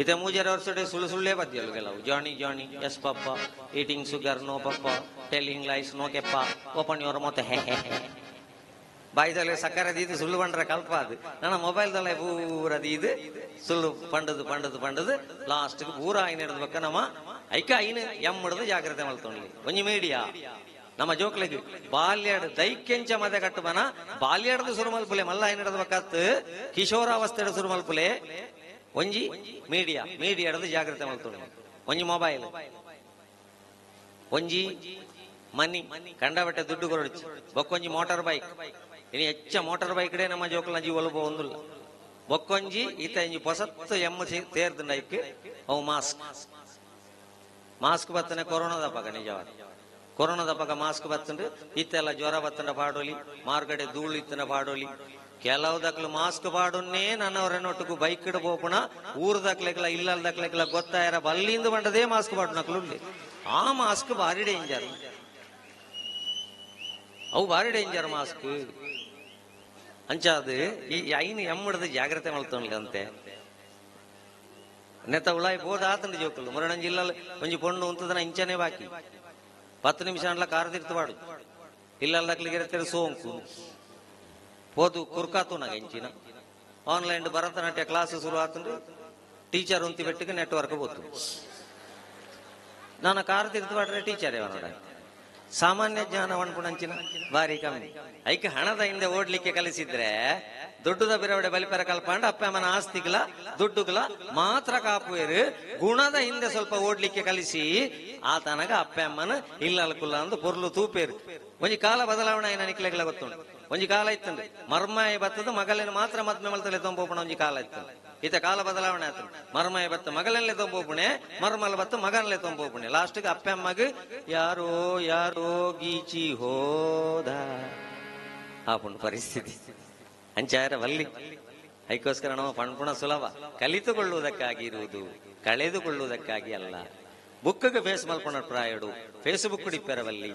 इथे मुझे वर्षडे सुಳ್ಳು ಸುಳ್ಳೇ ಬದಿಯಲು ಕೆಲವು Johnny Johnny yes papa eating sugar no papa telling lies no papa open your mouth ಹೆ ಹೆ ಹೆ ಬಾಯಿದಲ್ಲಿ ಸಕ್ಕರೆ ದೀದು ಸುಳ್ಳು ಪಂಡ್ರೆ ಕಲ್ಪ ಅದು ನನ್ನ ಮೊಬೈಲ್ದಲ್ಲೇ ಪೂರ ದೀದು ಸುಳ್ಳು ಪಂಡದು ಲಾಸ್ಟ್ಗೆ ಪೂರ ಐನು ಹಿಡಿದ್ಬೇಕ ನಮ್ಮ ಐಕ ಐನು ಹಿಡಿದು ಜಾಗ್ರತೆ ಮಲ್ತೊಂಡ್ಲಿ ಒಂಜಿ ಮೀಡಿಯಾ ನಮ್ಮ ಜೋಕ್ಲಿಗೆ ಬಾಲ್ಯಾಡ್ ದೈಕ್ಯಂಚ ಮದೆ ಕಟ್ಟುಬನ ಬಾಲ್ಯಾಡದ ಸುರುಮಲ್ಪುಲೆ ಮಲ್ಲ ಐನು ಹಿಡಿದ್ಬೇಕತ್ತು ಕಿಶೋರಾವಸ್ಥೆಡ ಸುರುಮಲ್ಪುಲೆ ಒಂಜಿ ಮೀಡಿಯಾ ಹಿಡಿದು ಜಾಗ್ರತೆ ಮಲ್ತೊಂಡ್ಲಿ ಒಂಜಿ ಮೊಬೈಲ್ ಒಂಜಿ ಮನಿ ಕಂಡಬಟ್ಟೆ ದುಡ್ಡು ಕೊರಡಿச்சு ಬೊಕ್ಕೊಂಜಿ ಮೋಟಾರ್ ಬೈಕ್ ಇನ್ನು ಹೆಚ್ಚ ಮೋಟಾರ್ ಬೈಕ್ ನಮ್ಮ ಜೋಕಲ್ನ ಜೀವ ಒಲುಬ ಒಂದಿಲ್ಲ ಬೊಕ್ಕೊಂಜಿ ಈತ ಇಂಜಿ ಹೊಸತ್ತು ಎಮ್ಮ ತೇರ್ದಂಡೈಕ್ ಅವು ಮಾಸ್ಕ್ ಬತ್ತನೆ ಕೊರೋನಾದ ಪಗ ನಿಜವಾದ ಕೊರೋನಾದ ಪಗ ಮಾಸ್ಕ್ ಬತ್ತಂಡು ಇತ್ತೆಲ್ಲ ಜ್ವರ ಬತ್ತಂಡ ಪಾಡೋಲಿ ಮಾರ್ಗಡೆ ಧೂಳು ಇತ್ತನ ಪಾಡೋಲಿ ಕೆಲವು ದಕ್ಲು ಮಾಸ್ಕ್ ಪಾಡುನ್ನೇ ನನ್ನವರೆನ್ನೊಟ್ಟಿಗೂ ಬೈಕ್ ಇಡಬೋಪುಣ ಊರು ದಕ್ಲೆಕ್ಲ ಇಲ್ಲಲ್ ದಕ್ಲೆಕ್ಲ ಗೊತ್ತಾಯರ ಬಲ್ಲಿಂದ ಬಂಡದೇ ಮಾಸ್ಕ್ ಪಾಡು ನಕ್ಲು ಆ ಮಾಸ್ಕ್ ಭಾರಿ ಡೇಂಜರ್ ಅವು ಭಾರಿ ಡೇಂಜರ್ ಮಾಸ್ಕ್ ಅಂಚಾದು ಈ ಐನು ಎಮ್ಮಡದ ಜಾಗ್ರತೆ ಮಲ್ತೊಂಡ್ಲಂತೆ ನೆತ್ತ ಉಳಾಯಿ ಬೋದ ಆತಂಡ ಜೋಕಲ್ಲು ಮರಣ ಜಿಲ್ಲಲ್ಲಿ ಒಂಜಿ ಪೊಣ್ಣು ಉಂತದನ ಇಂಚನೆ ಬಾಕಿ 10 ನಿಮಿಷ ಅಂಡ್ಲ ಕಾರ್ ತಿರ್ತುವಾಡು ಇಲ್ಲಲ್ದಕ್ಲಿಗೆ ಸೋಂಕು ಪೋದು ಕುರ್ಕಾತು ನಾಗ ಇಂಚಿನ ಆನ್ಲೈನ್ ಭರತನಾಟ್ಯ ಕ್ಲಾಸ್ ಶುರು ಆತಂಡು ಟೀಚರ್ ಉಂತಿ ಬೆಟ್ಟಿಗೆ ನೆಟ್ವರ್ಕ್ ಬೋತು ನಾನು ಕಾರ್ ತಿರ್ತುವಾಡ್ರೆ ಟೀಚರ್ ನೋಡ ಸಾಮಾನ್ಯ ಜ್ಞಾನ ಅನ್ಪುಣಂಚಿನ ಬಾರಿ ಕಮ್ಮಿ ಐಕೆ ಹಣದ ಹಿಂದೆ ಓಡ್ಲಿಕ್ಕೆ ಕಲಿಸಿದ್ರೆ ದುಡ್ಡುದ ಬಿರವಡೆ ಬಲಿಪರ ಕಲ್ಪಂಡ ಅಪ್ಪ ಅಮ್ಮನ ಆಸ್ತಿಗಳ ದುಡ್ಡುಗಳ ಮಾತ್ರ ಕಾಪುವೇರು ಗುಣದ ಹಿಂದೆ ಸ್ವಲ್ಪ ಓಡ್ಲಿಕ್ಕೆ ಕಲಿಸಿ ಆ ತನಗ ಅಪ್ಪ ಅಮ್ಮನ ಇಲ್ಲಲ್ಕುಲ್ಲ ಅಂದು ಪೊರ್ಲು ತೂಪೇರು ಒಂಜಿ ಕಾಲ ಬದಲಾವಣೆ ಆಯ್ನ ನಿಕ್ಲೆಗಳ ಗೊತ್ತುಂಡು ಒಂಜಿ ಕಾಲ ಇತ್ತಂದ್ರೆ ಮರ್ಮಾಯ ಬತ್ತದ ಮಗಲಿನ ಮಾತ್ರ ಮದ್ಮೆ ಮಲ್ತಲೆ ತೊಂಬೋಪುಣ ಒಂಜಿ ಕಾಲ ಇತ್ತು ಈತ ಕಾಲ ಬದಲಾವಣೆ ಆಯ್ತು ಮರ್ಮಾಯ ಬತ್ತ ಮಗಲಲ್ಲೇ ತೊಂಬೋಪುಣೆ ಮರ್ಮಲ್ ಬತ್ತ ಮಗನಲ್ಲೇ ತೊಂಬೋಪುಣೆ ಲಾಸ್ಟ್ಗೆ ಅಪ್ಪ ಅಮ್ಮಗ ಯಾರೋ ಯಾರೋ ಗೀಚಿ ಹೋದ ಆಪುಂಡು ಪರಿಸ್ಥಿತಿ ಅಂಚಾರ ವಲ್ಲಿ ಅದಕ್ಕೋಸ್ಕರ ನಾವು ಪಣ್ಪುಣ ಸುಲಭ ಕಲಿತುಕೊಳ್ಳುವುದಕ್ಕಾಗಿ ಇರುವುದು ಕಳೆದುಕೊಳ್ಳುವುದಕ್ಕಾಗಿ ಅಲ್ಲ ಬುಕ್ಗೆ ಫೇಸ್ ಮಲ್ಪುಣ ಪ್ರಾಯಡು ಫೇಸ್ಬುಕ್ ಡಿಪ್ಪೆರವಲ್ಲಿ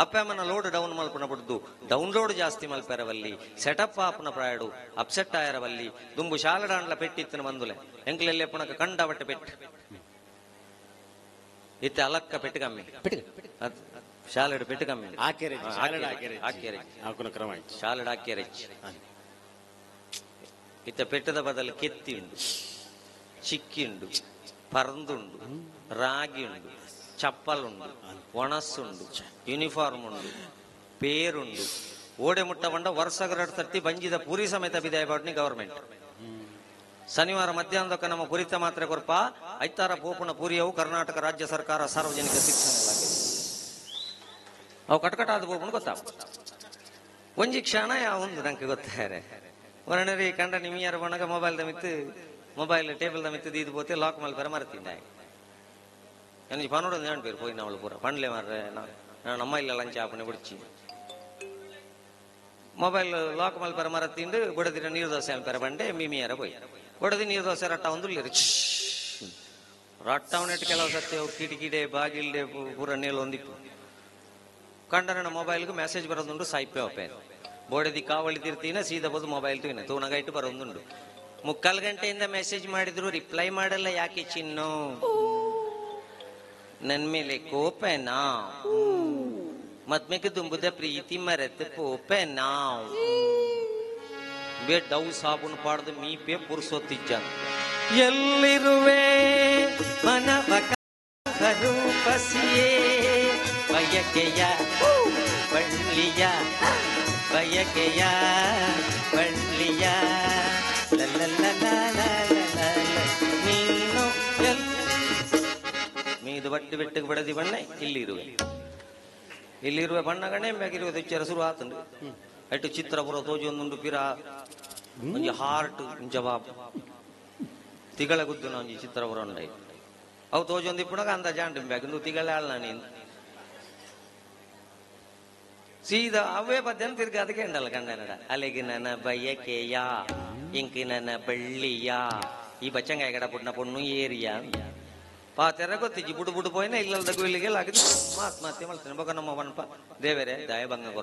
ಅಪ್ಪ ಅಮ್ಮನ ಲೋಡ್ ಡೌನ್ ಮಲ್ಪುಣ ಬಿಡ್ದು ಡೌನ್ಲೋಡ್ ಜಾಸ್ತಿ ಮಲ್ಪೆರವಲ್ಲಿ ಸೆಟಪ್ ಆಪ್ನ ಪ್ರಾಯಡು ಅಪ್ಸೆಟ್ ಆಯರವಲ್ಲಿ ದುಂಬು ಶಾಲಡಾಂಡ್ಲ ಪೆಟ್ಟಿತ್ತಿನ ಬಂದುಲೆ ಎಂಕ್ಲೆಲ್ಲೇ ಪುಣಕ ಕಂಡ ಬಟ್ಟೆ ಪೆಟ್ಟು ಇತ್ತೆ ಅಲಕ್ಕ ಪೆಟ್ಟು ಕಮ್ಮಿ ಶಾಲೆಡ್ ಪೆಟ್ಟು ಕಮ್ಮಿ ಶಾಲೆಡ್ ಹಾಕ್ಯರೆಚ್ ಇತ್ತ ಪೆಟ್ಟದ ಬದಲು ಕೆತ್ತಿ ಉಂಡು ಚಿಕ್ಕಿ ಉಂಡು ಪರಂದುಂಡು ರಾಗಿ ಉಂಡು ಚಪ್ಪಲುಂಡು ಒಣಸ್ಸುಂಡು ಯೂನಿಫಾರ್ಮ್ ಉಂಡು ಪೇರುಂಡು ಓಡೆ ಮುಟ್ಟ ಬಂಡ ವರ್ಷಗರಡು ತಟ್ಟಿ ಬಂಜಿದ ಪುರಿ ಸಮೇತ ಬಿದಾಯ ಬಾಡ್ನಿ ಗವರ್ಮೆಂಟ್ ಶನಿವಾರ ಮಧ್ಯಾಹ್ನದಕ್ಕ ನಮ್ಮ ಪುರಿತ ಮಾತ್ರ ಕೊರ್ಪ ಐತಾರ ಪೋಪುಣ ಪುರಿಯವು ಕರ್ನಾಟಕ ರಾಜ್ಯ ಸರ್ಕಾರ ಸಾರ್ವಜನಿಕ ಶಿಕ್ಷಣ ಇಲಾಖೆ ಅವು ಕಟ್ಕಟಾದ ಪೋಪುಣ ಗೊತ್ತಾವ ಒಂಜಿ ಕ್ಷಣ ಯಾವುದು ನಂಗೆ ಗೊತ್ತಾರೆ ಒರಣರಿ ಕಂಡ ನಿಮಿಯರ ಬಣಗ ಮೊಬೈಲ್ ಮಿತ್ತು ಮೊಬೈಲ್ ಟೇಬಲ್ ಮಿತ್ತು ದೀದು ಪೋತೆ ಲಾಕ್ ಮಲ್ಪರ ಮರ್ತಿಂದ எனக்கு பணோட ஞான் பேர் போய் நான் போறேன் பண்ணல வர்றேன் நான் நம்ம இல்ல லஞ்ச் ஆப்பனை பிடிச்சி ಮೊಬೈಲ್ ಲಾಕ್ ಮಲ್ ಪರ ಮರತ್ತಿಂದು ಬಡದಿನ ನೀರು ದೋಸೆ ಪರ ಬಂಡೆ ಮಿಮಿಯರ போய் ಬಡದಿ ನೀರು ದೋಸೆ ರಟ್ಟ ಒಂದು ರಟ್ಟವನೆಟ್ಟು ಕೆಲವು ಸತ್ಯ ಕಿಟಕಿಡೆ ಬಾಗಿಲ್ಡೆ ಪೂರ ನೇಲು ಹೊಂದಿಪ್ಪು ಕಂಡನ ಮೊಬೈಲ್ಗೆ ಮೆಸೇಜ್ ಬರೋದುಂಡು ಸಾಯ್ಪೆ ಒಪ್ಪೆ ಬೋಡದಿ ಕಾವಳಿ ತಿರ್ತೀನ ಸೀದಾ ಬೋದು ಮೊಬೈಲ್ ತೂನ ತೂನಗ ಇಟ್ಟು ಬರೋದುಂಡು 3/4 ಗಂಟೆಯಿಂದ ಮೆಸೇಜ್ ಮಾಡಿದ್ರು ರಿಪ್ಲೈ ಮಾಡಲ್ಲ ಯಾಕೆ ಚಿನ್ನು ನನ್ ಮೇಲೆ ಕೋಪನಾ ಮದ್ಮೆಗೆ ತುಂಬುದ ಪ್ರೀತಿ ಮರೆತು ಪೋಪನಾ ಬೇ ಡೌ ಸಾಬೂನು ಪಾಡ್ದು ಮೀ ಪೇ ಪುರ್ಸೊತ್ತಿಜ್ಜ ಎಲ್ಲಿರುವೆ ಮನವ ರೂಪಸಿಯೇ ಬಯಕೆಯ ಬಳ್ಳಿಯ ಬಯಕೆಯ ಬಳ್ಳಿಯ ನೀನು ಮೀದು ಬಟ್ಟಿ ಬೆಟ್ಟಿಗೆ ಬಡದಿ ಬಣ್ಣ ಇಲ್ಲಿರುವ ಬಣ್ಣಗಣೆ ಮ್ಯಾಗಿರುವ ಎಚ್ಚರ ಶುರು ಆತಂಡು ಅಟ್ಟು ಚಿತ್ರ ಪುರ ತೋಜಿ ಒಂದುಂಡು ಪಿರ ಒಂಜಿ ಹಾರ್ಟ್ ಜವಾಬ್ ತಿಗಳ ಗುದ್ದು ಒಂಜಿ ಚಿತ್ರ ಪುರ ಉಂಡೈ ಅವು ತೋಜಿ ಒಂದು ಇಪ್ಪುಣಗ ಅಂದ ಜಾಂಡ್ ಬ್ಯಾಗ್ ತಿಗಳ ಆಳ್ನ ನೀನು ಸೀದಾ ಅವೇ ಪದ್ಯನ ತಿರ್ಗಿ ಅದಕ್ಕೆ ಉಂಡಲ್ಲ ಕಣ್ಣನಡ ಅಲೆಗೆ ನನ್ನ ಬಯಕೆಯ ಇಂಕಿ ನನ್ನ ಬಳ್ಳಿಯ ಈ ಬಚ್ಚಂಗಾಯ ಕಡ ಪುಟ್ನ ಪೊಣ್ಣು ಏರಿಯಾ ಪಾತೆರ ಗೊತ್ತಿಜ್ಜಿ ಬುಡು ಬುಡು ಪೋಯಿನ ಇಲ್ಲದ ಗುಯಿಲಿಗೆ ಲಾಗಿದ್ದು ಆತ್ಮಹತ್ಯೆ ಮಾಡ್ತೇನೆ ಬೊಕ ನಮ್ಮ ವನಪ ದೇವರೇ ದಯ ಭಂಗ